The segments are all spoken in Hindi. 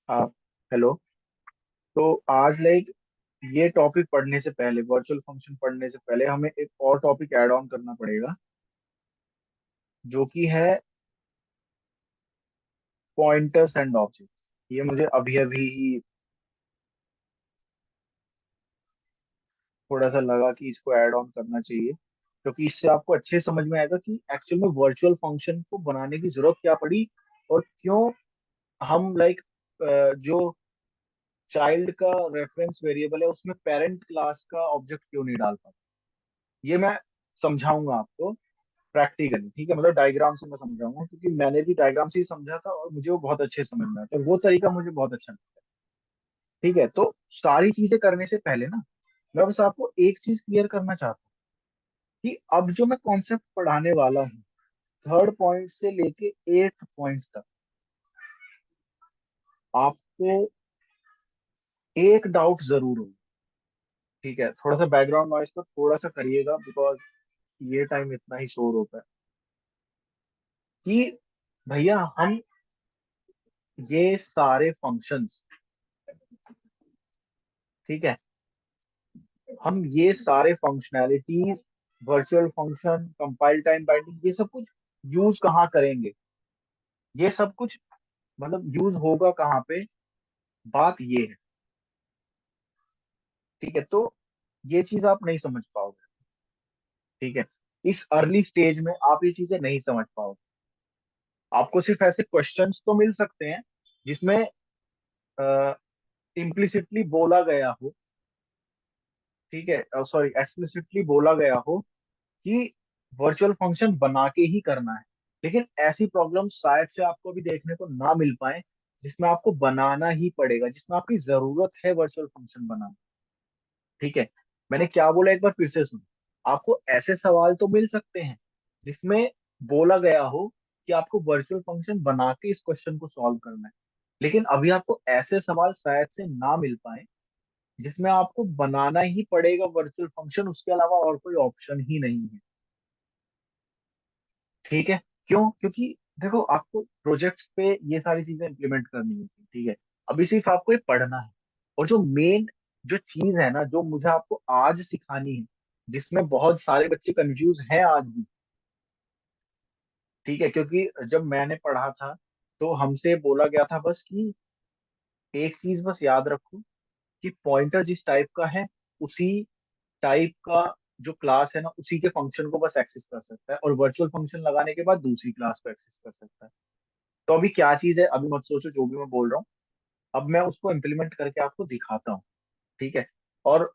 हाँ। हेलो। तो आज ये टॉपिक पढ़ने से पहले, वर्चुअल फंक्शन पढ़ने से पहले हमें एक और टॉपिक ऐड ऑन करना पड़ेगा, जो कि है पॉइंटर्स एंड ऑब्जेक्ट्स। ये मुझे अभी अभी ही थोड़ा सा लगा कि इसको ऐड ऑन करना चाहिए, क्योंकि इससे आपको अच्छे समझ में आएगा कि एक्चुअल में वर्चुअल फंक्शन को बनाने की जरूरत क्या पड़ी, और क्यों हम जो चाइल्ड का रेफरेंस वेरिएबल है उसमें पेरेंट क्लास का ऑब्जेक्ट क्यों नहीं डाल पाते। ये मैं समझाऊंगा आपको प्रैक्टिकली, ठीक है। मतलब डायग्राम से मैं समझाऊंगा, क्योंकि मैंने भी डायग्राम से ही समझा था और मुझे वो बहुत अच्छे से समझ में आया था, और वो तरीका मुझे बहुत अच्छा लगता है। ठीक है, तो सारी चीजें करने से पहले ना, मैं बस आपको एक चीज क्लियर करना चाहता हूँ कि अब जो मैं कॉन्सेप्ट पढ़ाने वाला हूँ, थर्ड पॉइंट से लेके एट्थ पॉइंट तक, आपको एक डाउट जरूर हो। ठीक है, थोड़ा सा बैकग्राउंड नॉइज को थोड़ा सा करिएगा, बिकॉज ये टाइम इतना ही शोर होता है कि भैया हम ये सारे फंक्शंस, ठीक है, हम ये सारे functionalities, virtual function, compile time binding, ये सब कुछ यूज कहाँ करेंगे, ये सब कुछ मतलब यूज होगा कहाँ पे, बात ये है। ठीक है, तो ये चीज आप नहीं समझ पाओगे। ठीक है, इस अर्ली स्टेज में आप ये चीजें नहीं समझ पाओगे। आपको सिर्फ ऐसे क्वेश्चंस तो मिल सकते हैं जिसमें इम्प्लिसिटली बोला गया हो, ठीक है, सॉरी, एक्सप्लिसिटली बोला गया हो कि वर्चुअल फंक्शन बना के ही करना है। लेकिन ऐसी प्रॉब्लम शायद से आपको भी देखने को ना मिल पाए जिसमें आपको बनाना ही पड़ेगा, जिसमें आपकी जरूरत है वर्चुअल फंक्शन बनाना। ठीक है, मैंने क्या बोला एक बार फिर से सुनो। आपको ऐसे सवाल तो मिल सकते हैं जिसमें बोला गया हो कि आपको वर्चुअल फंक्शन बना के इस क्वेश्चन को सॉल्व करना है। लेकिन अभी आपको ऐसे सवाल शायद से ना मिल पाए जिसमें आपको बनाना ही पड़ेगा वर्चुअल फंक्शन, उसके अलावा और कोई ऑप्शन ही नहीं है। ठीक है, क्यों? क्योंकि देखो, आपको प्रोजेक्ट्स पे ये सारी चीजें इंप्लीमेंट करनी होती है। ठीक है, अभी सिर्फ आपको ये पढ़ना है। और जो मेन जो चीज है ना, जो मुझे आपको आज सिखानी है, जिसमें बहुत सारे बच्चे कंफ्यूज हैं आज भी। ठीक है, क्योंकि जब मैंने पढ़ा था तो हमसे बोला गया था बस कि एक चीज बस याद रखो कि पॉइंटर जिस टाइप का है, उसी टाइप का जो क्लास है ना, उसी के फंक्शन को बस एक्सेस कर सकता है, और वर्चुअल फंक्शन लगाने के बाद दूसरी क्लास को एक्सेस कर सकता है। तो अभी क्या चीज है, अभी मत सोचो जो भी मैं बोल रहा हूँ। अब मैं उसको इम्प्लीमेंट करके आपको दिखाता हूँ। ठीक है, और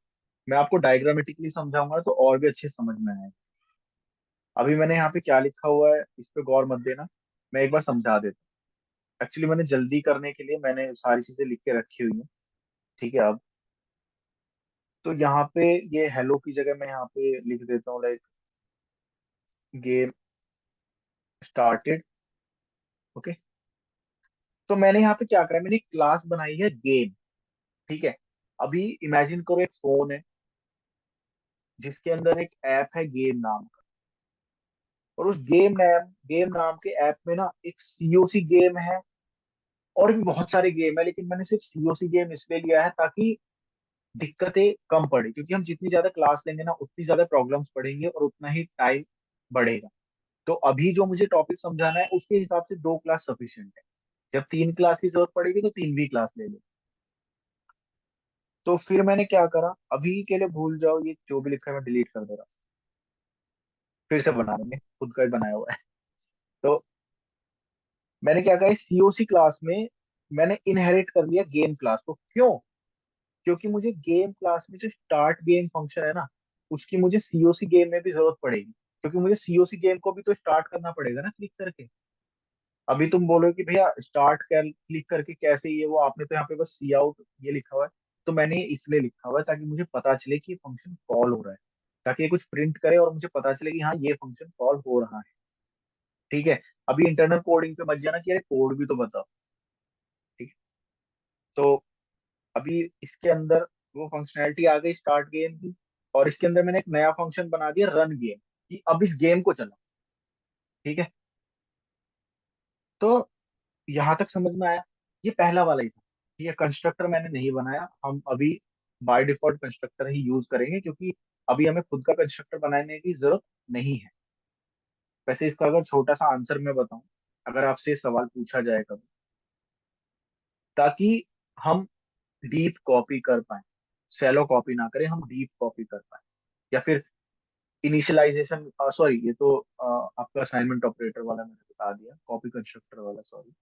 मैं आपको डायग्रामेटिकली समझाऊंगा तो और भी अच्छे समझ में आएगा। अभी मैंने यहाँ पे क्या लिखा हुआ है इस पे गौर मत देना, मैं एक बार समझा देता हूँ। एक्चुअली मैंने जल्दी करने के लिए मैंने सारी चीजें लिख के रखी हुई हैं। ठीक है, अब तो यहाँ पे ये हेलो की जगह मैं यहाँ पे लिख देता हूँ लाइक गेम स्टार्टेड। ओके, तो मैंने यहाँ पे क्या करा, मैंने एक क्लास बनाई है गेम। ठीक है, अभी इमेजिन करो एक फोन है जिसके अंदर एक ऐप है गेम नाम का, और उस गेम नाम के ऐप में ना एक सीओसी गेम है, और भी बहुत सारे गेम है, लेकिन मैंने सिर्फ सीओसी गेम इसलिए लिया है ताकि दिक्कतें कम पड़े, क्योंकि हम जितनी ज्यादा क्लास लेंगे ना उतनी ज्यादा प्रॉब्लम्स पड़ेंगे और उतना ही टाइम बढ़ेगा। तो अभी जो मुझे टॉपिक समझाना है उसके हिसाब से दो क्लास सफिशिएंट है। जब तीन क्लास की जरूरत पड़ेगी तो तीन भी क्लास ले लो। तो फिर मैंने क्या करा, अभी के लिए भूल जाओ, ये जो भी लिखा है मैं डिलीट कर दे रहा हूँ, फिर से बना लेंगे, खुद का ही बनाया हुआ है। तो मैंने क्या कहा, सीओसी क्लास में मैंने इनहेरिट कर लिया गेम क्लास को। क्यों? क्योंकि मुझे गेम क्लास में जो स्टार्ट गेम फंक्शन है ना, उसकी मुझे सीओसी गेम में भी जरूरत पड़ेगी, क्योंकि मुझे सीओसी गेम को भी तो स्टार्ट करना पड़ेगा ना क्लिक करके। अभी तुम बोलो कि भैया स्टार्ट कर क्लिक करके कैसे, ये वो, आपने तो यहाँ पे बस सी आउट ये लिखा हुआ है। तो मैंने ये इसलिए लिखा हुआ है ताकि मुझे पता चले कि ये फंक्शन कॉल हो रहा है, ताकि ये कुछ प्रिंट करे और मुझे पता चले कि हाँ ये फंक्शन कॉल हो रहा है। ठीक है, अभी इंटरनल कोडिंग पे मत जाना कि अरे कोड भी तो बताओ। ठीक है, तो अभी इसके अंदर वो फंक्शनैलिटी आ गई स्टार्ट गेम की, और इसके अंदर मैंने एक नया फंक्शन बना दिया रन गेम, कि अब इस गेम को चलाओ। ठीक है, तो यहां तक समझ में आया? ये पहला वाला ही था। ये कंस्ट्रक्टर मैंने नहीं बनाया, हम अभी by default constructor he use करेंगे, क्योंकि अभी हमें खुद का कंस्ट्रक्टर बनाने की जरूरत नहीं है। वैसे इसका अगर छोटा सा आंसर मैं बताऊं, अगर आपसे ये सवाल पूछा जाए कभी, ताकि हम डीप कॉपी कर पाए, शैलो कॉपी ना करें, हम डीप कॉपी कर पाए, या फिर इनिशियलाइजेशन, सॉरी ये तो आपका असाइनमेंट ऑपरेटर वाला मैंने बता दिया, कॉपी कंस्ट्रक्टर वाला सॉरी।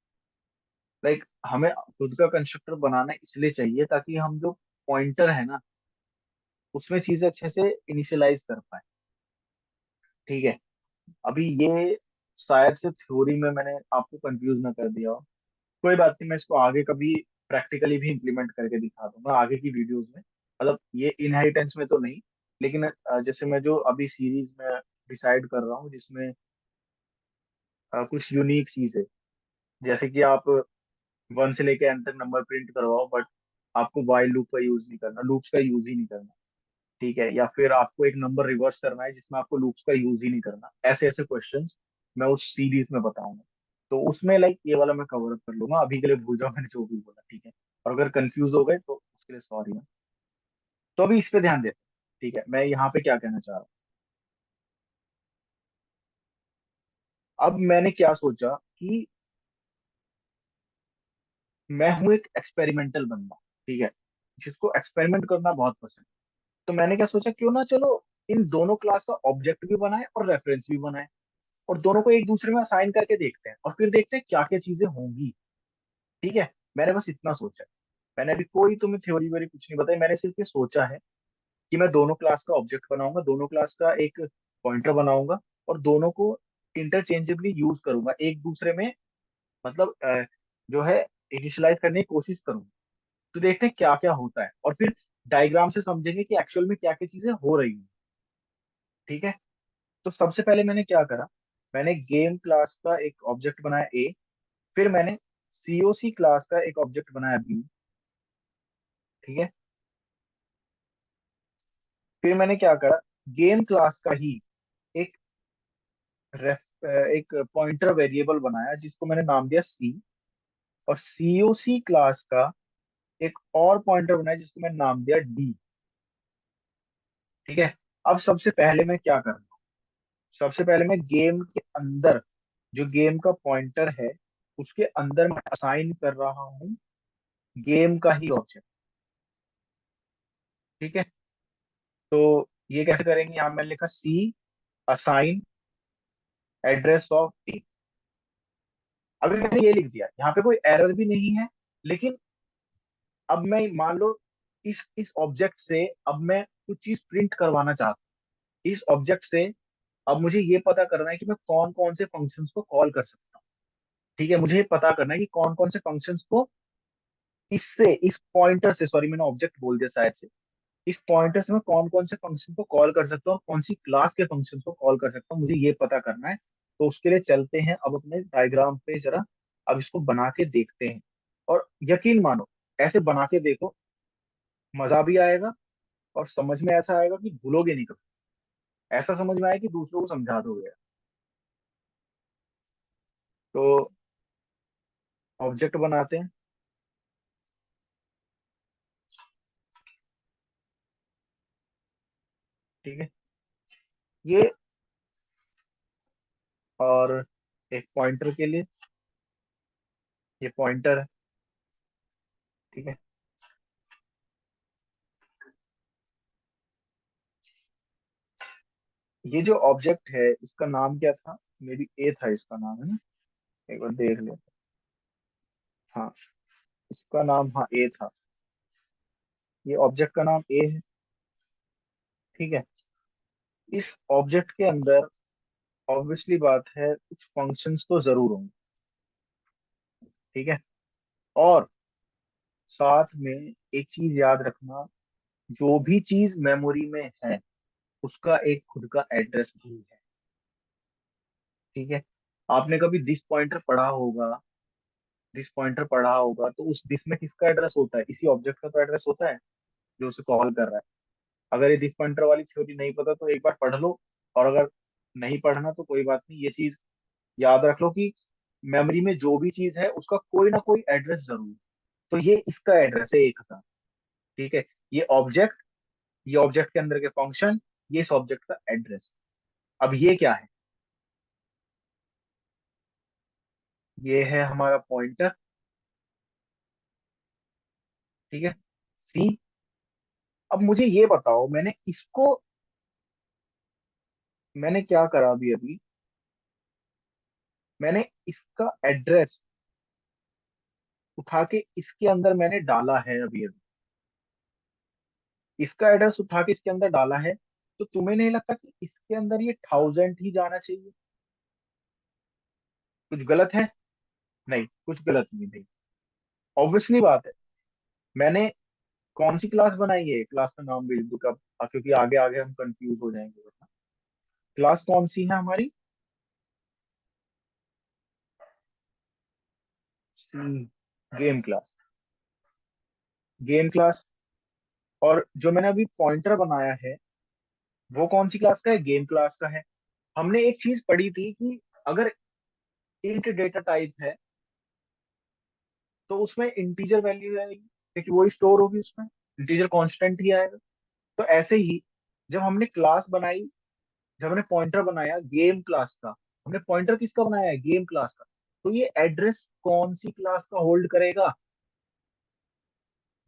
लाइक हमें खुद का कंस्ट्रक्टर बनाना इसलिए चाहिए ताकि हम जो पॉइंटर है ना, उसमें चीजें अच्छे से इनिशियलाइज कर पाए। ठीक है, अभी ये शायद से थ्योरी में मैंने आपको कंफ्यूज ना कर दिया हो। कोई बात नहीं, मैं इसको आगे कभी प्रैक्टिकली भी इम्प्लीमेंट करके दिखा दूंगा आगे की वीडियोस में। मतलब ये इनहेरिटेंस में तो नहीं, लेकिन जैसे मैं जो अभी सीरीज में डिसाइड कर रहा हूँ, जिसमें कुछ यूनिक चीज है, जैसे कि आप वन से लेके एन तक नंबर प्रिंट करवाओ, बट आपको वाइल लूप का यूज नहीं करना, लूप्स का यूज ही नहीं करना। ठीक है, या फिर आपको एक नंबर रिवर्स करना है जिसमें आपको लूप्स का यूज ही नहीं करना, ऐसे ऐसे क्वेश्चंस मैं उस सीरीज में बताऊंगा। तो उसमें लाइक ये वाला मैं कवर अप कर लूंगा, अभी के लिए भूल जाओ मैंने जो भी बोला, ठीक है। और अगर कंफ्यूज हो गए तो उसके लिए सॉरी है। तो अभी इस पे ध्यान देते हैं। ठीक है, मैं यहाँ पे क्या कहना चाह रहा हूँ। अब मैंने क्या सोचा कि मैं हूं एक एक्सपेरिमेंटल बंदा, ठीक है, जिसको एक्सपेरिमेंट करना बहुत पसंद है। तो मैंने क्या सोचा, क्यों ना चलो इन दोनों क्लास का ऑब्जेक्ट भी बनाए और रेफरेंस भी बनाए, और दोनों को एक दूसरे में असाइन करके देखते हैं, और फिर देखते हैं क्या क्या चीजें होंगी। ठीक है, मैंने बस इतना सोचा है। मैंने अभी कोई तुम्हें थ्योरी वेरी कुछ नहीं बताई, मैंने सिर्फ ये सोचा है कि मैं दोनों क्लास का ऑब्जेक्ट बनाऊंगा, दोनों क्लास का एक पॉइंटर बनाऊंगा, और दोनों को इंटरचेंजेबली यूज करूंगा एक दूसरे में, मतलब जो है इनिशियलाइज करने की कोशिश करूंगा। तो देखते हैं क्या क्या होता है, और फिर डायग्राम से समझेंगे कि एक्चुअल में क्या क्या चीजें हो रही हैं। ठीक है, तो सबसे पहले मैंने क्या करा, मैंने गेम क्लास का एक ऑब्जेक्ट बनाया ए, फिर मैंने सीओसी क्लास का एक ऑब्जेक्ट बनाया बी। ठीक है, फिर मैंने क्या करा, गेम क्लास का ही एक एक पॉइंटर वेरिएबल बनाया जिसको मैंने नाम दिया सी, और सीओसी क्लास का एक और पॉइंटर बनाया जिसको मैंने नाम दिया डी। ठीक है, अब सबसे पहले मैं क्या कर रहा हूँ, सबसे पहले मैं गेम के अंदर जो गेम का पॉइंटर है उसके अंदर मैं असाइन कर रहा हूँ गेम का ही ऑब्जेक्ट। ठीक है, तो ये कैसे करेंगे, यहाँ मैंने लिखा सी असाइन एड्रेस ऑफ टी। अभी मैंने ये लिख दिया, यहाँ पे कोई एरर भी नहीं है, लेकिन अब मैं मान लो इस ऑब्जेक्ट से अब मैं कुछ चीज प्रिंट करवाना चाहता हूँ इस ऑब्जेक्ट से। अब मुझे ये पता करना है कि मैं कौन कौन से फंक्शंस को कॉल कर सकता हूँ। ठीक है, मुझे ये पता करना है कि कौन कौन से फंक्शंस को इससे इस पॉइंटर से, सॉरी मैंने ऑब्जेक्ट बोल दिया शायद से, इस पॉइंटर से मैं कौन कौन से फंक्शन को कॉल कर सकता हूँ, कौन सी क्लास के फंक्शन को कॉल कर सकता हूँ, मुझे ये पता करना है। तो उसके लिए चलते हैं अब अपने डायग्राम पे जरा, अब इसको बना के देखते हैं। और यकीन मानो, ऐसे बना के देखो, मजा भी आएगा, और समझ में ऐसा आएगा कि भूलोगे नहीं कभी, ऐसा समझ में आए कि दूसरों को समझा दोगे। तो ऑब्जेक्ट बनाते हैं। ठीक है, ये, और एक पॉइंटर के लिए ये पॉइंटर है। ठीक है, ये जो ऑब्जेक्ट है इसका नाम क्या था, मेरी ए था इसका नाम, है ना, एक बार देख ले। हाँ, इसका नाम, हाँ ए था, ये ऑब्जेक्ट का नाम ए है। ठीक है, इस ऑब्जेक्ट के अंदर ऑब्वियसली बात है कुछ फंक्शंस तो जरूर होंगे। ठीक है, और साथ में एक चीज याद रखना, जो भी चीज मेमोरी में है उसका एक खुद का एड्रेस भी है। ठीक है, आपने कभी दिस पॉइंटर पढ़ा होगा, दिस पॉइंटर पढ़ा होगा, तो उस दिस में किसका एड्रेस होता है, इसी ऑब्जेक्ट का तो एड्रेस होता है जो उसे कॉल कर रहा है। अगर ये दिस पॉइंटर वाली थ्योरी नहीं पता तो एक बार पढ़ लो, और अगर नहीं पढ़ना तो कोई बात नहीं, ये चीज याद रख लो कि मेमोरी में जो भी चीज है उसका कोई ना कोई एड्रेस जरूर है। तो ये इसका एड्रेस है एक का। ठीक है, ये ऑब्जेक्ट, ये ऑब्जेक्ट के अंदर के फंक्शन, ये इस ऑब्जेक्ट का एड्रेस। अब ये क्या है? ये है हमारा पॉइंटर। ठीक है, सी। अब मुझे ये बताओ, मैंने क्या करा अभी अभी, मैंने इसका एड्रेस उठा के इसके अंदर मैंने डाला है अभी अभी, इसका एड्रेस उठा के इसके अंदर डाला है। तो तुम्हें नहीं लगता कि इसके अंदर ये 1000 ही जाना चाहिए? कुछ गलत है? नहीं, कुछ गलत नहीं भाई। ऑब्वियसली बात है। मैंने कौन सी क्लास बनाई है, क्लास का नाम भेज दूं कब, क्योंकि आगे आगे हम कंफ्यूज हो जाएंगे वरना। क्लास कौन सी है हमारी? Game class. Game class. और जो मैंने अभी पॉइंटर बनाया है, वो कौन सी क्लास का है? गेम क्लास का है। हमने एक चीज पढ़ी थी कि अगर इंट डेटा टाइप है तो उसमें इंटीजर वैल्यू आएगी, क्योंकि वही स्टोर होगी उसमें, इंटीजर कांस्टेंट ही आएगा। तो ऐसे ही जब हमने क्लास बनाई, जब हमने पॉइंटर बनाया गेम क्लास का, हमने पॉइंटर किसका बनाया है? गेम क्लास का। तो ये एड्रेस कौन सी क्लास का होल्ड करेगा?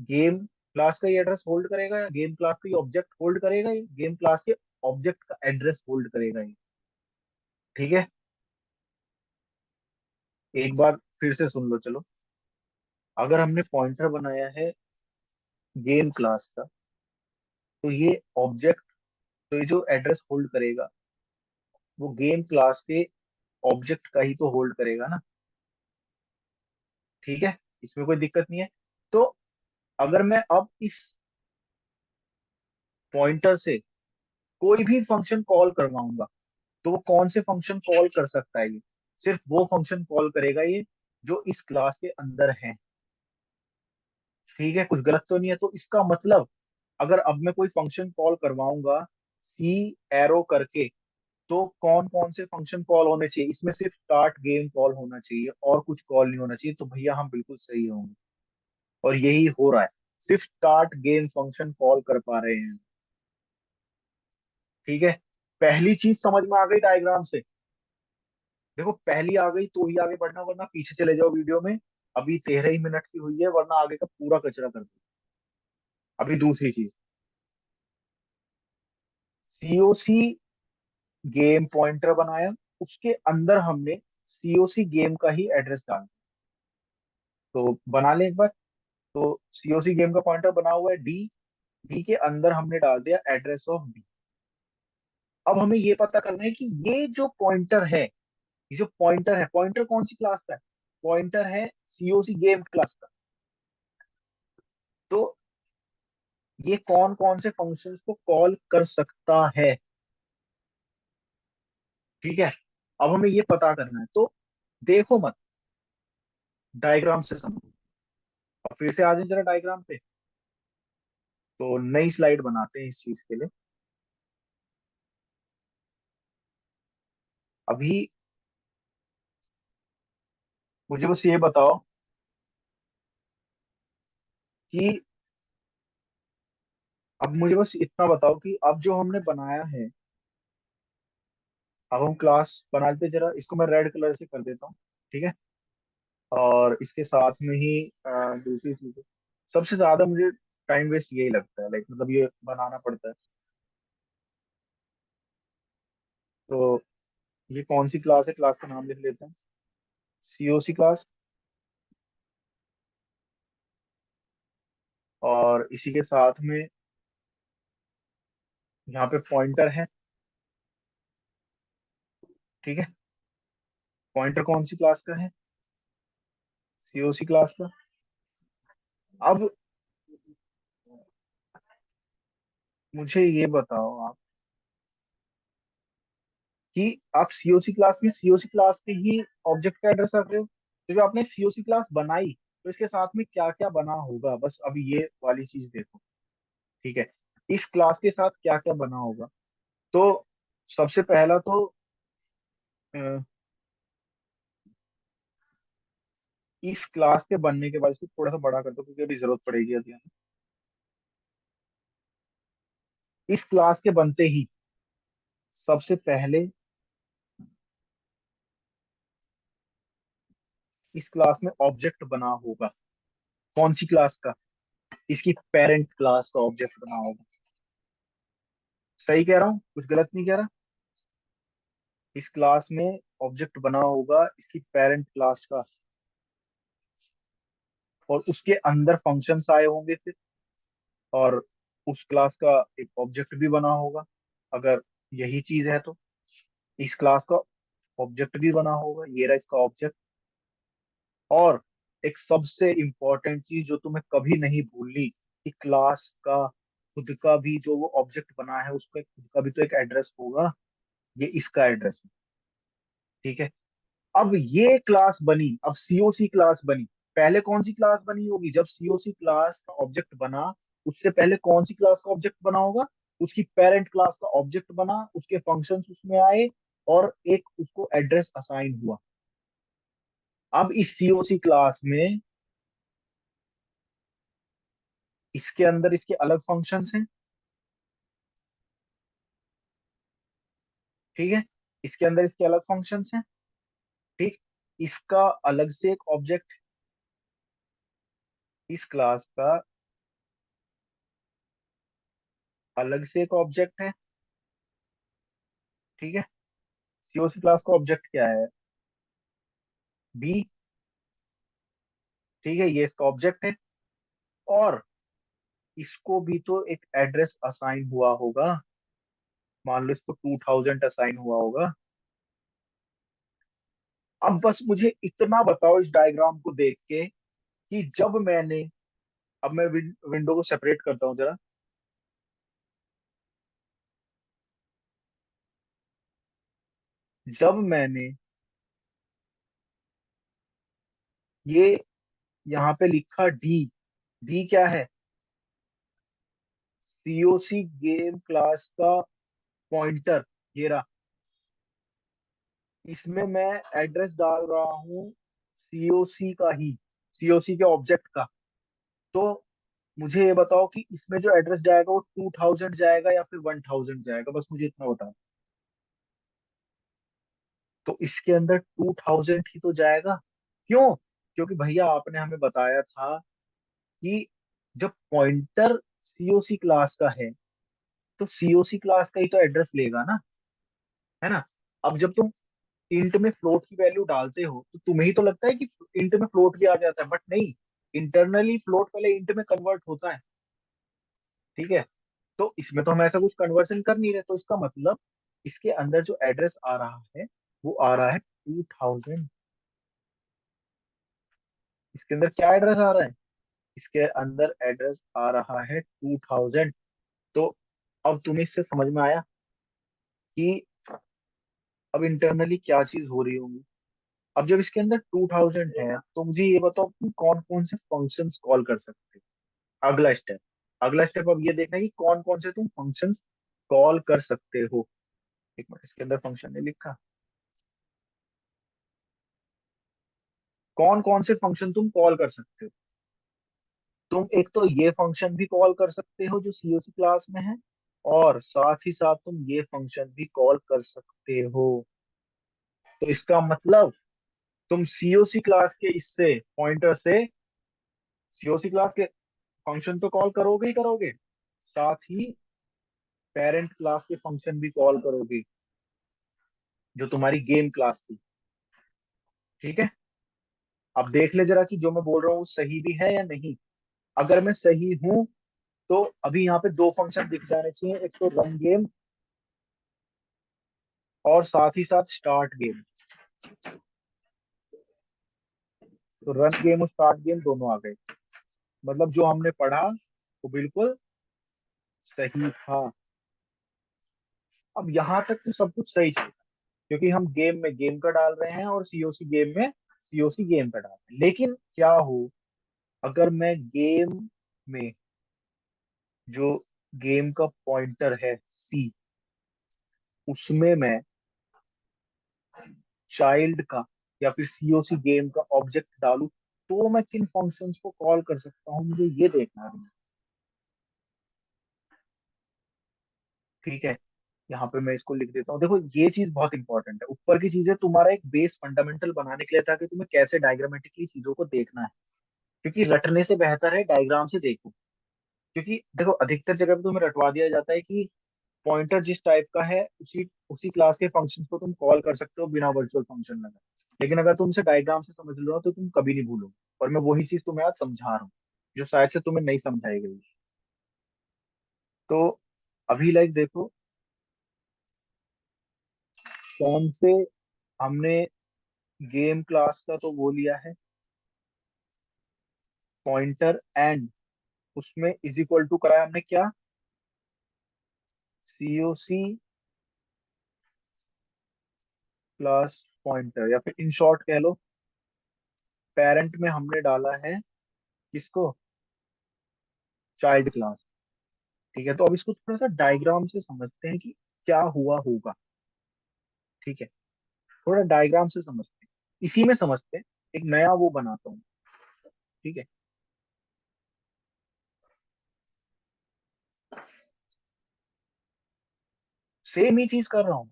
गेम क्लास का ये एड्रेस होल्ड करेगा, या गेम क्लास का ये ऑब्जेक्ट होल्ड करेगा? ये गेम क्लास के ऑब्जेक्ट का एड्रेस होल्ड करेगा ये। ठीक है, एक बार फिर से सुन लो चलो। अगर हमने पॉइंटर बनाया है गेम क्लास का, तो ये ऑब्जेक्ट, तो ये जो एड्रेस होल्ड करेगा वो गेम क्लास के ऑब्जेक्ट का ही तो होल्ड करेगा ना। ठीक है, इसमें कोई दिक्कत नहीं है। तो अगर मैं अब इस पॉइंटर से कोई भी फंक्शन कॉल करवाऊंगा, तो वो कौन से फंक्शन कॉल कर सकता है? ये सिर्फ वो फंक्शन कॉल करेगा ये जो इस क्लास के अंदर है। ठीक है, कुछ गलत तो नहीं है? तो इसका मतलब, अगर अब मैं कोई फंक्शन कॉल करवाऊंगा सी एरो करके, तो कौन कौन से फंक्शन कॉल होने चाहिए? इसमें सिर्फ स्टार्ट गेम कॉल होना चाहिए और कुछ कॉल नहीं होना चाहिए। तो भैया हम बिल्कुल सही होंगे, और यही हो रहा है। सिर्फ स्टार्ट गेम फंक्शन कॉल कर पा रहे हैं। ठीक है, पहली चीज समझ में आ गई डायग्राम से? देखो, पहली आ गई तो ही आगे बढ़ना, वरना पीछे चले जाओ वीडियो में। अभी 13 ही मिनट की हुई है, वरना आगे का पूरा कचरा कर दो। अभी दूसरी चीज, सीओसी गेम पॉइंटर बनाया, उसके अंदर हमने सीओसी गेम का ही एड्रेस डाला। तो बना ले एक बार। तो सीओसी गेम का पॉइंटर बना हुआ है डी, डी के अंदर हमने डाल दिया एड्रेस ऑफ डी। अब हमें ये पता करना है कि ये जो पॉइंटर है, ये जो पॉइंटर है, पॉइंटर कौन सी क्लास का है? पॉइंटर है सीओसी गेम क्लास का। तो ये कौन कौन से फंक्शंस को कॉल कर सकता है? ठीक है, अब हमें ये पता करना है। तो देखो मत, डायग्राम से समझो। अब फिर से आ जाए जरा डायग्राम पे। तो नई स्लाइड बनाते हैं इस चीज के लिए। अभी मुझे बस ये बताओ कि, अब मुझे बस इतना बताओ कि अब जो हमने बनाया है, अब हम क्लास बना लेते हैं। जरा इसको मैं रेड कलर से कर देता हूँ। ठीक है, और इसके साथ में ही दूसरी चीज, सबसे ज्यादा मुझे टाइम वेस्ट यही लगता है, लाइक मतलब ये बनाना पड़ता है। तो ये कौन सी क्लास है? क्लास का नाम लिख लेते हैं, सीओसी क्लास। और इसी के साथ में यहाँ पे पॉइंटर है। ठीक है, पॉइंटर कौन सी क्लास का है? सीओसी क्लास का। अब मुझे ये बताओ आप कि आप सीओसी क्लास में सीओसी क्लास के ही ऑब्जेक्ट का एड्रेस रख रहे हो। तो जो आपने सीओसी क्लास बनाई, तो इसके साथ में क्या क्या बना होगा, बस अभी ये वाली चीज देखो। ठीक है, इस क्लास के साथ क्या क्या बना होगा? तो सबसे पहला तो इस क्लास के बनने के बाद, इसको थोड़ा सा बड़ा कर दो क्योंकि अभी जरूरत पड़ेगी अभी हमें। इस क्लास के बनते ही सबसे पहले इस क्लास में ऑब्जेक्ट बना होगा। कौन सी क्लास का? इसकी पेरेंट क्लास का ऑब्जेक्ट बना होगा। सही कह रहा हूँ, कुछ गलत नहीं कह रहा? इस क्लास में ऑब्जेक्ट बना होगा इसकी पेरेंट क्लास का, और उसके अंदर फंक्शंस आए होंगे फिर, और उस क्लास का एक ऑब्जेक्ट भी बना होगा। अगर यही चीज है तो इस क्लास का ऑब्जेक्ट भी बना होगा, ये रहा इसका ऑब्जेक्ट। और एक सबसे इम्पोर्टेंट चीज जो तुम्हें कभी नहीं भूलनी, कि क्लास का खुद का भी जो वो ऑब्जेक्ट बना है उसका खुद का भी तो एक एड्रेस होगा। ये इसका एड्रेस है। ठीक है। अब ये क्लास बनी, अब सीओसी क्लास बनी। पहले कौन सी क्लास बनी होगी? जब सीओसी क्लास का ऑब्जेक्ट बना, उससे पहले कौन सी क्लास का ऑब्जेक्ट बना होगा? उसकी पेरेंट क्लास का ऑब्जेक्ट बना, उसके फंक्शंस उसमें आए, और एक उसको एड्रेस असाइन हुआ। अब इस सीओसी क्लास में इसके अंदर इसके अलग फंक्शंस हैं। ठीक है। इसके अंदर इसके अलग फंक्शंस हैं। ठीक। इसका अलग से एक ऑब्जेक्ट, इस क्लास का अलग से एक ऑब्जेक्ट है। ठीक है। सीओसी क्लास का ऑब्जेक्ट क्या है? बी। ठीक है, ये इसका ऑब्जेक्ट है। और इसको भी तो एक एड्रेस असाइन हुआ होगा। मान लो इसको 2000 असाइन हुआ होगा। अब बस मुझे इतना बताओ इस डायग्राम को देख के, कि जब मैंने, अब मैं विंडो को सेपरेट करता हूँ जरा। जब मैंने ये यहाँ पे लिखा डी, डी क्या है? सीओसी गेम क्लास का पॉइंटर, ये रहा। इसमें मैं एड्रेस डाल रहा हूँ सीओसी का ही, सीओसी के ऑब्जेक्ट का। तो मुझे ये बताओ कि इसमें जो एड्रेस जाएगा वो 2000 जाएगा या फिर 1000 जाएगा? बस मुझे इतना बताओ। तो इसके अंदर 2000 ही तो जाएगा। क्यों? क्योंकि भैया आपने हमें बताया था कि जब पॉइंटर सीओसी क्लास का है, तो सीओसी क्लास का ही तो एड्रेस लेगा ना, है ना? अब जब तुम इंट में फ्लोट की वैल्यू डालते हो तो तुम्हें ही तो लगता है कि इंट में फ्लोट भी आ जाता है, बट नहीं। इंटरनली फ्लोट पहले इंट में कन्वर्ट होता है। ठीक है। तो इसमें तो हम ऐसा कुछ कन्वर्जन कर नहीं रहे, तो इसका मतलब इसके अंदर जो एड्रेस आ रहा है वो आ रहा है 2000। इसके अंदर क्या एड्रेस आ रहा है? इसके अंदर एड्रेस आ रहा है 2000। तो अब तुम्हें इससे समझ में आया कि अब इंटरनली क्या चीज हो रही होगी। अब जब इसके अंदर 2000 है तो मुझे ये बताओ कि कौन कौन से फंक्शंस कॉल कर सकते हो। अगला स्टेप, अगला स्टेप अब ये देखना है कि कौन कौन से तुम फंक्शंस कॉल कर सकते हो। एक मिनट, इसके अंदर फंक्शन नहीं लिखा। कौन कौन से फंक्शन तुम कॉल कर सकते हो? तुम एक तो ये फंक्शन भी कॉल कर सकते हो जो सीओसी क्लास में है, और साथ ही साथ तुम ये फंक्शन भी कॉल कर सकते हो। तो इसका मतलब तुम सीओसी क्लास के इससे पॉइंटर से सीओसी क्लास के फंक्शन तो कॉल करोगे ही करोगे, साथ ही पेरेंट क्लास के फंक्शन भी कॉल करोगे, जो तुम्हारी गेम क्लास थी। ठीक है। अब देख ले जरा कि जो मैं बोल रहा हूँ वो सही भी है या नहीं। अगर मैं सही हूं तो अभी यहाँ पे दो फंक्शन दिख जाने चाहिए, एक तो रन गेम और साथ ही साथ स्टार्ट गेम। तो रन गेम और स्टार्ट गेम दोनों आ गए। मतलब जो हमने पढ़ा वो बिल्कुल सही था। अब यहाँ तक तो सब कुछ सही चल, क्योंकि हम गेम में गेम का डाल रहे हैं और सीओसी गेम में सीओसी गेम का डाल रहे हैं। लेकिन क्या हो अगर मैं गेम में जो गेम का पॉइंटर है सी, उसमें मैं चाइल्ड का या फिर सीओसी गेम का ऑब्जेक्ट डालूं? तो मैं किन फंक्शंस को कॉल कर सकता हूँ, मुझे ये देखना है। ठीक है, यहाँ पे मैं इसको लिख देता हूँ। देखो ये चीज बहुत इंपॉर्टेंट है, ऊपर की चीजें तुम्हारा एक बेस फंडामेंटल बनाने के लिए, ताकि तुम्हें कैसे डायग्रामेटिकली चीजों को देखना है। क्योंकि रटने से बेहतर है डायग्राम से देखो। क्योंकि देखो अधिकतर जगह पे तुम्हें रटवा दिया जाता है कि पॉइंटर जिस टाइप का है उसी उसी क्लास के फंक्शन को तुम कॉल कर सकते हो बिना वर्चुअल फंक्शन लगाए। लेकिन अगर तुम इसे डायग्राम से समझ लो तो तुम कभी नहीं भूलोगे। और मैं वही चीज तुम्हें आज समझा रहा हूँ, जो शायद से तुम्हें नहीं समझाई गई। तो अभी लाइक देखो, कौन से हमने गेम क्लास का तो वो लिया है, पॉइंटर एंड उसमें इज इक्वल टू कराया हमने क्या, सीओसी प्लस पॉइंटर, या फिर इन शॉर्ट कह लो पेरेंट में हमने डाला है किसको, चाइल्ड क्लास। ठीक है, तो अब इसको थोड़ा सा डायग्राम से समझते हैं कि क्या हुआ होगा। ठीक है, थोड़ा डायग्राम से समझते हैं, इसी में समझते हैं। एक नया वो बनाता हूँ। ठीक है, सेम ही चीज कर रहा हूँ।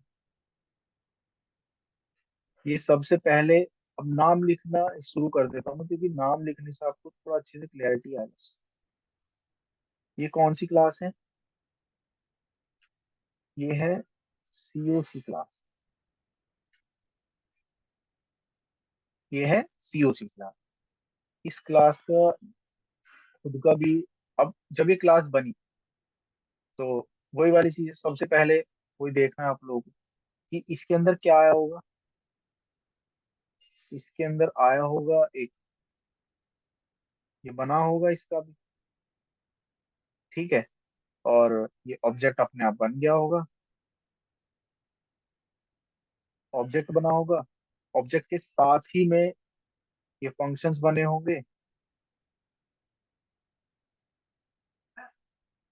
ये सबसे पहले अब नाम लिखना शुरू कर देता हूँ, क्योंकि नाम लिखने से आपको थोड़ा अच्छे से क्लैरिटी आएगी। ये कौन सी क्लास है, ये है सीओसी क्लास। ये है सीओसी क्लास। इस क्लास का खुद का भी, अब जब ये क्लास बनी तो वही वाली चीज है, सबसे पहले वही देखना है आप लोगों को कि इसके अंदर क्या आया होगा। इसके अंदर आया होगा एक, ये बना होगा इसका भी। ठीक है, और ये ऑब्जेक्ट अपने आप बन गया होगा, ऑब्जेक्ट बना होगा। ऑब्जेक्ट के साथ ही में ये फंक्शंस बने होंगे,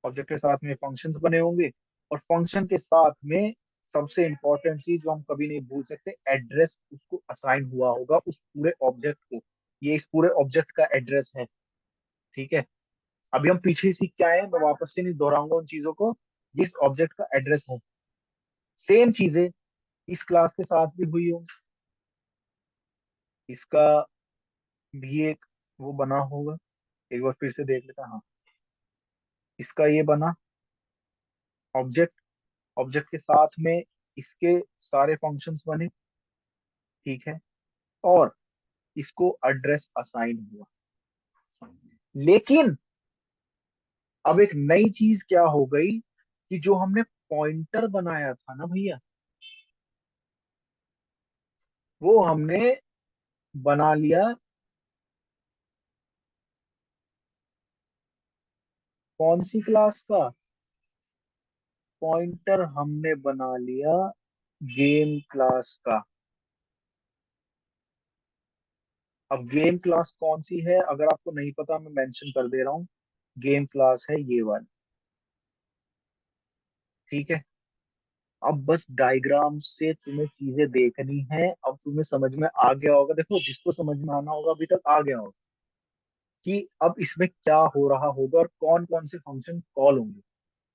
ऑब्जेक्ट के साथ में फंक्शंस बने होंगे। और फंक्शन के साथ में सबसे इंपॉर्टेंट चीज जो हम कभी नहीं भूल सकते, एड्रेस उसको असाइन हुआ होगा उस पूरे ऑब्जेक्ट को। ये इस पूरे ऑब्जेक्ट का एड्रेस है। ठीक है, अभी हम पीछे सीख के आए हैं, मैं वापस से नहीं दोहराऊंगा उन चीजों को। जिस ऑब्जेक्ट का एड्रेस है, सेम चीजें इस क्लास के साथ भी हुई होंगी। इसका भी एक वो बना होगा, एक बार फिर से देख लेता। हाँ, इसका ये बना ऑब्जेक्ट, ऑब्जेक्ट के साथ में इसके सारे फंक्शंस बने। ठीक है, और इसको एड्रेस असाइन हुआ। लेकिन अब एक नई चीज क्या हो गई कि जो हमने पॉइंटर बनाया था ना भैया, वो हमने बना लिया कौन सी क्लास का, पॉइंटर हमने बना लिया गेम क्लास का। अब गेम क्लास कौन सी है, अगर आपको नहीं पता मैं मेंशन कर दे रहा हूँ। गेम क्लास है ये वाली। ठीक है, अब बस डायग्राम से तुम्हें चीजें देखनी है। अब तुम्हें समझ में आ गया होगा, देखो जिसको समझ में आना होगा अभी तक आ गया होगा कि अब इसमें क्या हो रहा होगा और कौन कौन से फंक्शन कॉल होंगे।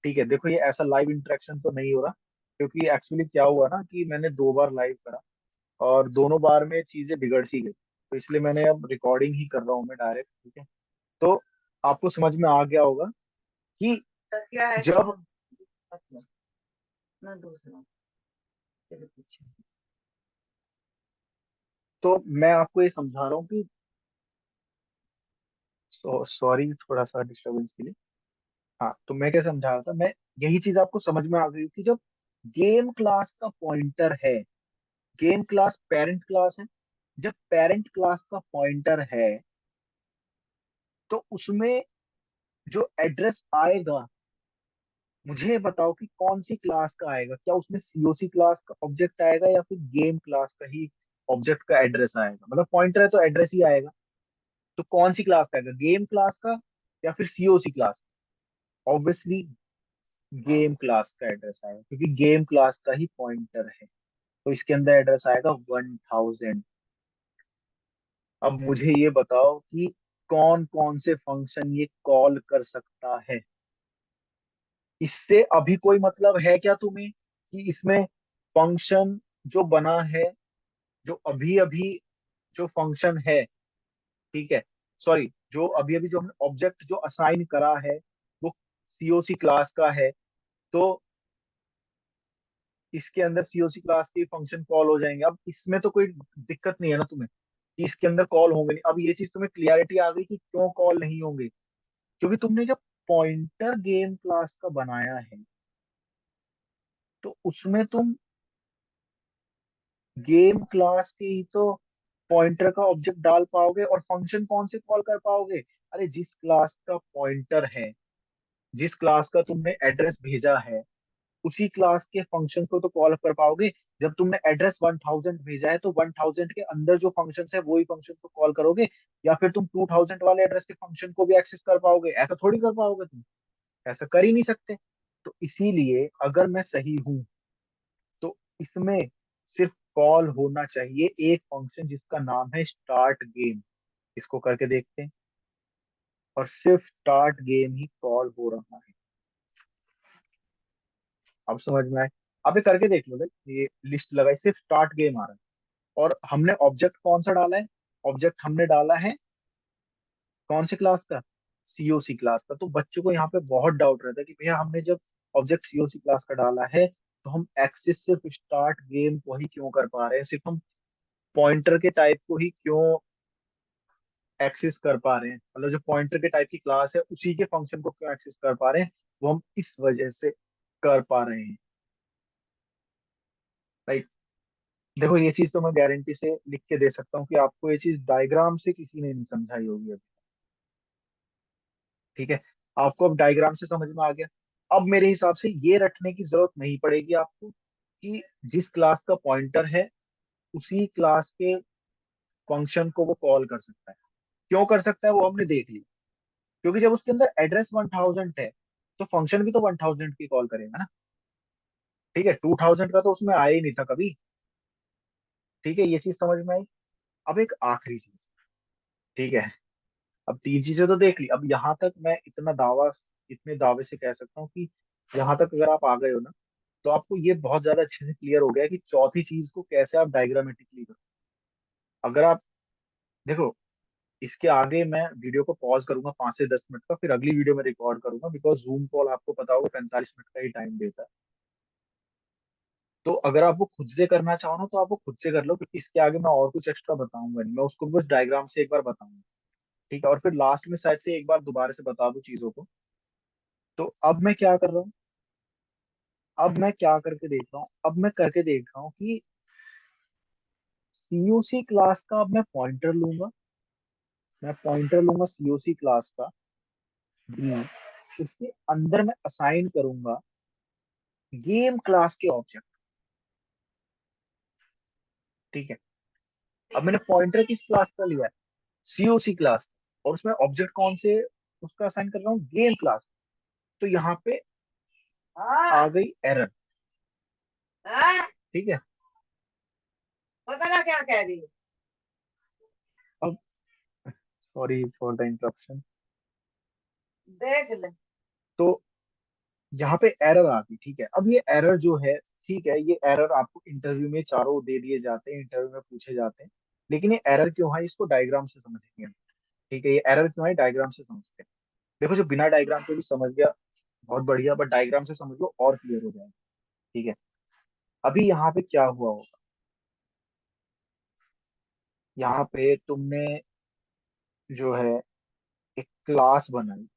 ठीक है, देखो ये ऐसा लाइव इंटरेक्शन तो नहीं हो रहा, क्योंकि एक्चुअली क्या हुआ ना कि मैंने 2 बार लाइव करा और दोनों बार में चीजें बिगड़ सी गई, तो इसलिए मैंने अब रिकॉर्डिंग ही कर रहा हूँ मैं डायरेक्ट। ठीक है, तो आपको समझ में आ गया होगा कि जब, तो मैं आपको ये समझा रहा हूँ कि, सॉरी थोड़ा सा डिस्टरबेंस के लिए। हाँ, तो मैं क्या समझा रहा था, मैं यही चीज आपको समझ में आ गई कि जब गेम क्लास का पॉइंटर है, गेम क्लास पेरेंट क्लास है, जब पेरेंट क्लास का पॉइंटर है तो उसमें जो एड्रेस आएगा, मुझे बताओ कि कौन सी क्लास का आएगा। क्या उसमें सीओसी क्लास का ऑब्जेक्ट आएगा या फिर गेम क्लास का ही ऑब्जेक्ट का एड्रेस आएगा। मतलब पॉइंटर है तो एड्रेस ही आएगा, तो कौन सी क्लास का आएगा, गेम क्लास का या फिर सीओसी क्लास का। ऑब्वियसली गेम क्लास का एड्रेस आएगा, क्योंकि गेम क्लास का ही पॉइंटर है। तो इसके अंदर एड्रेस आएगा 1000। अब मुझे ये बताओ कि कौन कौन से फंक्शन ये कॉल कर सकता है। इससे अभी कोई मतलब है क्या तुम्हें कि इसमें फंक्शन जो बना है, जो अभी अभी जो फंक्शन है, ठीक है, सॉरी, जो अभी अभी जो हमने ऑब्जेक्ट जो असाइन करा है वो सीओसी क्लास का है, तो इसके अंदर सीओसी क्लास के फंक्शन कॉल हो जाएंगे। अब इसमें तो कोई दिक्कत नहीं है ना तुम्हें कि इसके अंदर कॉल होंगे नहीं। अब ये चीज तुम्हें क्लियरिटी आ गई कि क्यों कॉल नहीं होंगे, क्योंकि तुमने जब पॉइंटर गेम क्लास का बनाया है तो उसमें तुम गेम क्लास के ही तो पॉइंटर का ऑब्जेक्ट डाल पाओगे, और फंक्शन कौन से कॉल कर पाओगे? अरे जिस क्लास का पॉइंटर है, जिस क्लास का तुमने एड्रेस भेजा है, उसी क्लास के फंक्शन को तो कॉल कर पाओगे। जब तुमने एड्रेस 1000 भेजा है तो 1000 के अंदर जो फंक्शन है वही फंक्शन को कॉल करोगे, या फिर तुम 2000 वाले एड्रेस के फंक्शन को भी एक्सेस कर पाओगे? ऐसा थोड़ी कर पाओगे तुम, ऐसा कर ही नहीं सकते। तो इसीलिए अगर मैं सही हूं तो इसमें सिर्फ कॉल होना चाहिए एक फंक्शन जिसका नाम है स्टार्ट गेम। इसको करके देखते हैं, और सिर्फ स्टार्ट गेम ही कॉल हो रहा है। अब समझ में आए? अब ये करके देख लो भाई, ये लिस्ट लगाई, सिर्फ स्टार्ट गेम आ रहा है। और हमने ऑब्जेक्ट कौन सा डाला है? ऑब्जेक्ट हमने डाला है कौन से क्लास का? सीओसी क्लास का। तो बच्चे को यहाँ पे बहुत डाउट रहता है कि भैया हमने जब ऑब्जेक्ट सीओसी क्लास का डाला है तो हम एक्सेस सिर्फ स्टार्ट गेम को ही क्यों कर पा रहे हैं, सिर्फ हम पॉइंटर के टाइप को ही क्यों एक्सेस कर पा रहे हैं, मतलब जो पॉइंटर के टाइप की क्लास है उसी के फंक्शन को क्यों एक्सेस कर पा रहे हैं? वो हम इस वजह से कर पा रहे हैं। राइट। देखो ये चीज तो मैं गारंटी से लिख के दे सकता हूँ कि आपको ये चीज डायग्राम से किसी ने नहीं समझाई होगी अभी। ठीक है, आपको अब डायग्राम से समझ में आ गया। अब मेरे हिसाब से ये रटने की जरूरत नहीं पड़ेगी आपको कि जिस क्लास का पॉइंटर है उसी क्लास के फंक्शन को वो कॉल कर सकता है। क्यों कर सकता है वो हमने देख लिया, क्योंकि जब उसके अंदर एड्रेस 1000 है तो फंक्शन भी तो 1000 की कॉल करेगा ना। ठीक है, 2000 का तो उसमें आया ही नहीं था कभी। ठीक है, ये चीज समझ में आई। अब एक आखिरी चीज, ठीक है, अब तीन चीजें तो देख ली। अब यहाँ तक मैं इतने दावे से कह सकता हूँ कि यहाँ तक अगर आप आ गए हो ना, तो आपको ये बहुत ज्यादा अच्छे से क्लियर हो गया कि चौथी चीज को कैसे आप डायग्रामेटिकली करो। अगर आप देखो, इसके आगे मैं वीडियो को पॉज करूंगा 5 से 10 मिनट का, फिर अगली वीडियो में रिकॉर्ड करूंगा, बिकॉज जूम कॉल आपको पता होगा 45 मिनट का ही टाइम देता है। तो अगर आप वो खुद से करना चाहो ना तो आप वो खुद से कर लो, क्योंकि इसके आगे मैं और कुछ एक्स्ट्रा बताऊंगा नहीं, मैं उसको बस डायग्राम से एक बार बताऊंगा। ठीक है, और फिर लास्ट में शायद से एक बार दोबारा से बता दूं चीजों को। तो अब मैं क्या कर रहा हूँ, अब मैं क्या करके देख रहा हूँ, अब मैं करके देख रहा हूँ कि सीओसी क्लास का अब मैं पॉइंटर लूंगा, मैं पॉइंटर लूंगा सीओसी क्लास का B, उसके अंदर मैं असाइन करूंगा गेम क्लास के ऑब्जेक्ट। ठीक है, अब मैंने पॉइंटर किस क्लास का लिया है? COC class. और उसमें ऑब्जेक्ट कौन से उसका असाइन कर रहा हूँ? Game class. तो यहाँ पे आ गई एरर। ठीक है, पता क्या कह रही है। अब सॉरी फॉर द इंटरप्शन। देख ले। तो यहाँ पे एरर आ गई। ठीक है, अब ये एरर जो है, ठीक है, ये एरर आपको इंटरव्यू में चारों दे दिए जाते हैं, इंटरव्यू में पूछे जाते हैं। लेकिन ये एरर क्यों है इसको डायग्राम से समझेंगे हम। ठीक है, ये एरर क्यों है डायग्राम से समझते हैं। देखो, जो बिना डायग्राम के भी समझ गया बहुत बढ़िया, बट डायग्राम से समझ लो और क्लियर हो जाएगा। ठीक है, अभी यहाँ पे क्या हुआ होगा, यहाँ पे तुमने जो है एक क्लास बनाई,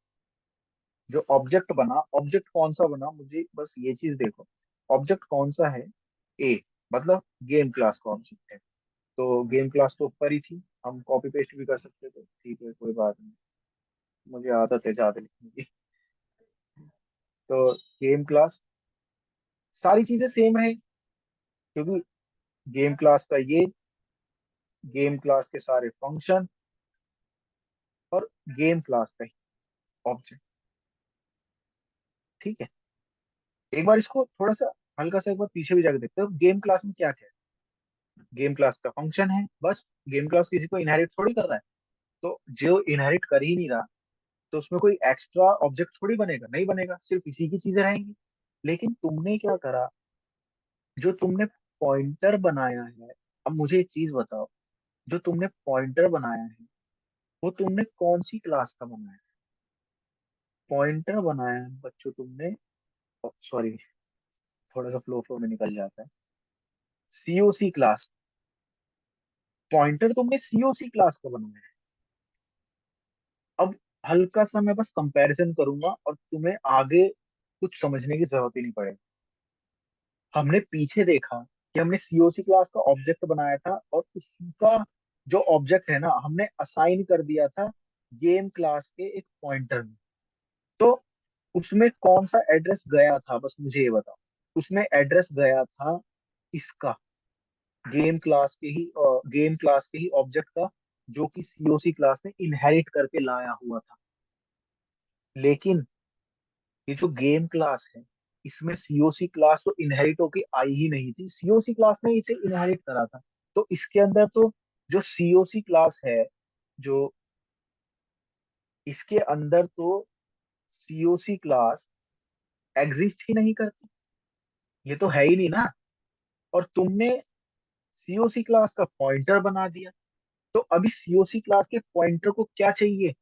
जो ऑब्जेक्ट बना, ऑब्जेक्ट कौन सा बना, मुझे बस ये चीज देखो, ऑब्जेक्ट कौन सा है? ए, मतलब गेम क्लास का ऑब्जेक्ट है। तो गेम क्लास तो ऊपर ही थी, हम कॉपी पेस्ट भी कर सकते थे। ठीक है, कोई बात नहीं, मुझे आदत है ज्यादा लिखने की। तो गेम क्लास, सारी चीजें सेम है, क्योंकि गेम क्लास का ये, गेम क्लास के सारे फंक्शन, और गेम क्लास का ही ऑब्जेक्ट। ठीक है, एक बार इसको थोड़ा सा हल्का सा एक बार पीछे भी जाकर देखते हो गेम क्लास में क्या क्या है। गेम क्लास का फंक्शन है बस। गेम क्लास किसी को इनहेरिट थोड़ी कर रहा है। तो जो इनहेरिट कर ही नहीं रहा, तो उसमें कोई एक्स्ट्रा ऑब्जेक्ट थोड़ी बनेगा, नहीं बनेगा, सिर्फ इसी की चीजें रहेंगी। लेकिन तुमने क्या करा, जो तुमने पॉइंटर बनाया है, अब मुझे एक चीज बताओ, जो तुमने पॉइंटर बनाया है वो तुमने कौन सी क्लास का बनाया है? पॉइंटर बनाया है बच्चों तुमने, सॉरी, थोड़ा सा फ्लो फ्लो में निकल जाता है, सीओसी क्लास। पॉइंटर तुमने सीओसी क्लास का बनाया है। अब हल्का सा मैं बस कंपैरिजन करूंगा और तुम्हें आगे कुछ समझने की जरूरत ही नहीं पड़ेगी। हमने पीछे देखा कि हमने सीओसी क्लास का ऑब्जेक्ट बनाया था और उसका जो ऑब्जेक्ट है ना, हमने असाइन कर दिया था गेम क्लास के एक पॉइंटर में। तो उसमें कौन सा एड्रेस गया था, बस मुझे ये बताओ। उसमें एड्रेस गया था इसका, गेम क्लास के ही ऑब्जेक्ट का, जो कि सीओसी क्लास ने इनहेरिट करके लाया हुआ था। लेकिन ये जो गेम क्लास है, इसमें सीओसी क्लास तो इनहेरिट होके आई ही नहीं थी, सीओसी क्लास ने इसे इनहेरिट करा था। तो इसके अंदर तो जो सीओसी क्लास है, जो इसके अंदर तो सीओसी क्लास एग्जिस्ट ही नहीं करती, ये तो है ही नहीं ना। और तुमने सीओसी क्लास का पॉइंटर बना दिया। तो अभी सीओसी क्लास के पॉइंटर को क्या चाहिए?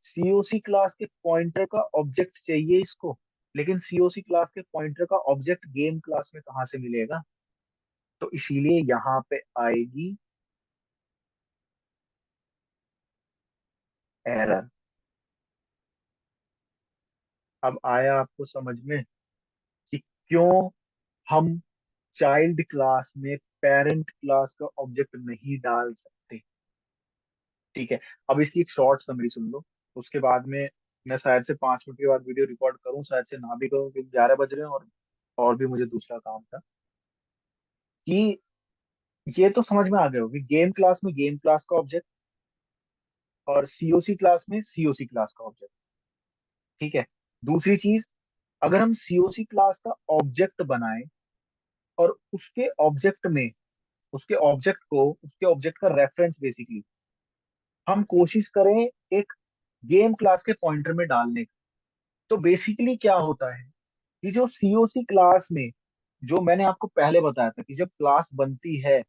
सीओसी क्लास के पॉइंटर का ऑब्जेक्ट चाहिए इसको। लेकिन सीओसी क्लास के पॉइंटर का ऑब्जेक्ट गेम क्लास में कहाँ से मिलेगा? तो इसीलिए यहाँ पे आएगी एरर। अब आया आपको समझ में कि क्यों हम चाइल्ड क्लास में पेरेंट क्लास का ऑब्जेक्ट नहीं डाल सकते? ठीक है। अब इसकी एक शॉर्ट समरी सुन लो, उसके बाद में मैं शायद से 5 मिनट के बाद वीडियो रिकॉर्ड करूं, शायद से ना भी करूं, क्योंकि 11 बज रहे हैं और भी मुझे दूसरा काम था। कि ये तो समझ में आ गया होगी, गेम क्लास में गेम क्लास का ऑब्जेक्ट और सीओसी क्लास में सीओसी क्लास का ऑब्जेक्ट। ठीक है। दूसरी चीज, अगर हम सीओसी क्लास का ऑब्जेक्ट बनाएं और उसके ऑब्जेक्ट का रेफरेंस बेसिकली हम कोशिश करें एक गेम क्लास के पॉइंटर में डालने की, तो बेसिकली क्या होता है कि जो सीओसी क्लास में, जो मैंने आपको पहले बताया था कि जब क्लास बनती है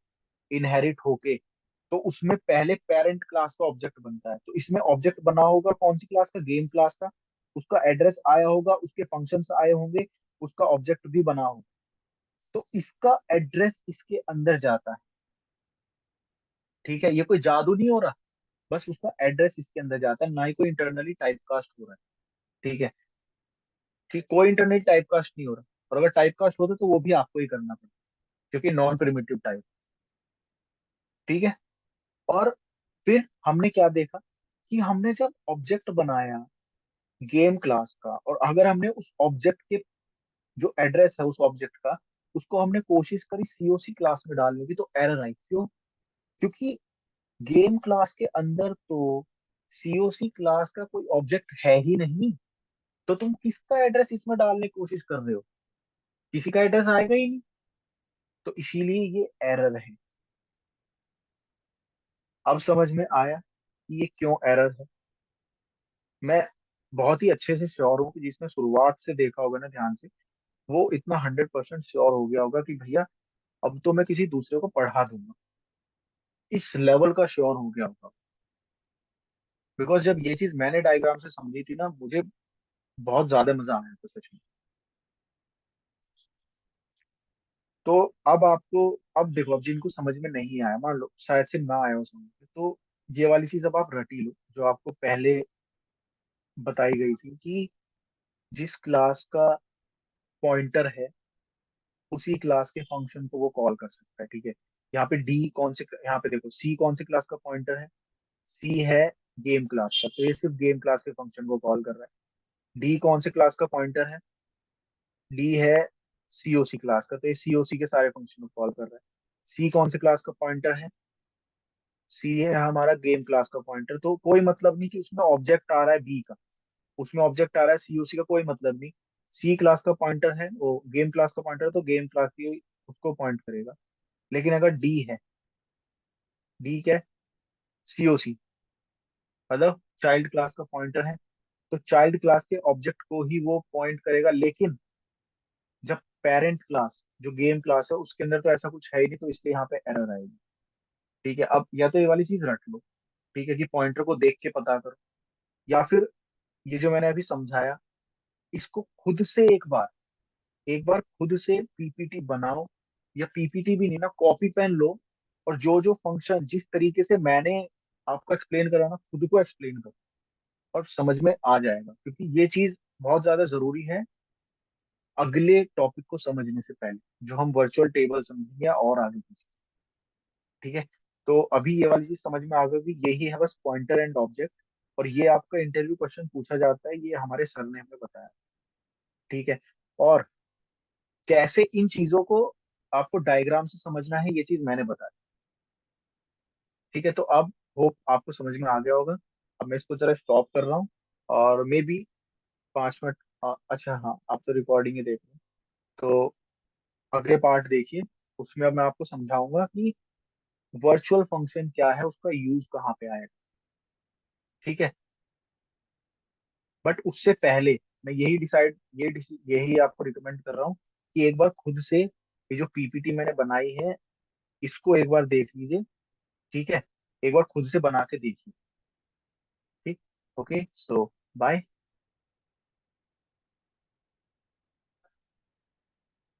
इनहेरिट होके, तो उसमें पहले पेरेंट क्लास का ऑब्जेक्ट बनता है। तो इसमें ऑब्जेक्ट बना होगा कौन सी क्लास का? गेम क्लास का। उसका एड्रेस आया होगा, उसके फंक्शंस आए होंगे, उसका ऑब्जेक्ट भी बना होगा। तो इसका एड्रेस इसके अंदर जाता है। ठीक है, ये कोई जादू नहीं हो रहा, बस उसका एड्रेस इसके अंदर जाता है, ना ही कोई इंटरनली टाइप कास्ट हो रहा है। ठीक है। ठीक, कोई इंटरनली टाइप कास्ट नहीं हो रहा। और अगर टाइप कास्ट होता तो वो भी आपको ही करना पड़ता, क्योंकि नॉन प्रिमिटिव टाइप। ठीक है। और फिर हमने क्या देखा कि हमने जब ऑब्जेक्ट बनाया गेम क्लास का, और अगर हमने उस ऑब्जेक्ट के जो एड्रेस है उस ऑब्जेक्ट का, उसको हमने कोशिश करी सीओसी क्लास में डालने की, तो एरर आई। क्यों? क्योंकि गेम क्लास के अंदर तो सीओसी क्लास का कोई ऑब्जेक्ट है ही नहीं। तो तुम किसका एड्रेस इसमें डालने की कोशिश कर रहे हो? किसी का एड्रेस आएगा ही नहीं। तो इसीलिए ये एरर है। अब समझ में आया कि ये क्यों एरर है। मैं बहुत ही अच्छे से श्योर हूँ कि जिसने शुरुआत से देखा होगा ना ध्यान से, वो इतना 100% श्योर हो गया होगा कि भैया अब तो मैं किसी दूसरे को पढ़ा दूंगा। इस लेवल का श्योर हो गया होगा। बिकॉज जब ये चीज मैंने डायग्राम से समझी थी ना, मुझे बहुत ज्यादा मजा आया था सच में। तो अब आपको, अब देखो, अब जिनको समझ में नहीं आया, मान लो शायद से ना आया हो समझ में, तो ये वाली चीज अब आप रटी लो जो आपको पहले बताई गई थी कि जिस क्लास का पॉइंटर है उसी क्लास के फंक्शन को वो कॉल कर सकता है। ठीक है। यहाँ पे डी कौन से, यहाँ पे देखो सी कौन से क्लास का पॉइंटर है? सी है गेम क्लास का, तो ये सिर्फ गेम क्लास के फंक्शन को कॉल कर रहा है। डी कौन से क्लास का पॉइंटर है? डी है सीओसी क्लास का, तो ये सीओसी के सारे फंक्शन को कॉल कर रहा है। सी कौन से क्लास का पॉइंटर है? सी है हमारा गेम क्लास का पॉइंटर। तो कोई मतलब नहीं कि उसमें ऑब्जेक्ट आ रहा है बी का, उसमें ऑब्जेक्ट आ रहा है सीओसी का, कोई मतलब नहीं। सी क्लास का पॉइंटर है, वो गेम क्लास का पॉइंटर है, तो गेम क्लास की उसको पॉइंट करेगा। लेकिन अगर डी है, डी क्या है, सीओसी, मतलब चाइल्ड क्लास का पॉइंटर है, तो चाइल्ड क्लास के ऑब्जेक्ट को ही वो पॉइंट करेगा। लेकिन जब पेरेंट क्लास जो गेम क्लास है उसके अंदर तो ऐसा कुछ है ही नहीं, तो इसलिए यहाँ पे एरर आएगी। ठीक है, अब या तो ये वाली चीज रट लो, ठीक है, कि पॉइंटर को देख के पता करो, या फिर ये जो मैंने अभी समझाया, इसको खुद से एक बार खुद से पीपीटी बनाओ, या पीपीटी भी नहीं ना, कॉपी पेन लो, और जो जो फंक्शन जिस तरीके से मैंने आपको एक्सप्लेन करा ना, खुद को एक्सप्लेन करो, और समझ में आ जाएगा, क्योंकि ये चीज बहुत ज्यादा जरूरी है अगले टॉपिक को समझने से पहले, जो हम वर्चुअल टेबल समझेंगे या और आगे कुछ। ठीक है, तो अभी ये वाली चीज समझ में आ गई कि यही है बस पॉइंटर एंड ऑब्जेक्ट, और ये आपका इंटरव्यू क्वेश्चन पूछा जाता है, ये हमारे सर ने हमें बताया। ठीक है, और कैसे इन चीजों को आपको डायग्राम से समझना है, ये चीज मैंने बताया। ठीक है, तो अब होप आपको समझ में आ गया होगा। अब मैं इसको जरा स्टॉप कर रहा हूँ, और मे बी 5 मिनट। अच्छा हाँ, आप तो रिकॉर्डिंग ही देख रहे हैं, तो अगले पार्ट देखिए, उसमें अब मैं आपको समझाऊंगा कि वर्चुअल फंक्शन क्या है, उसका यूज कहाँ पे आएगा। ठीक है, बट उससे पहले मैं यही आपको रिकमेंड कर रहा हूँ कि एक बार खुद से ये जो पीपीटी मैंने बनाई है, इसको एक बार देख लीजिए। ठीक है, एक बार खुद से बना के देखिए। ठीक, ओके, सो बाय।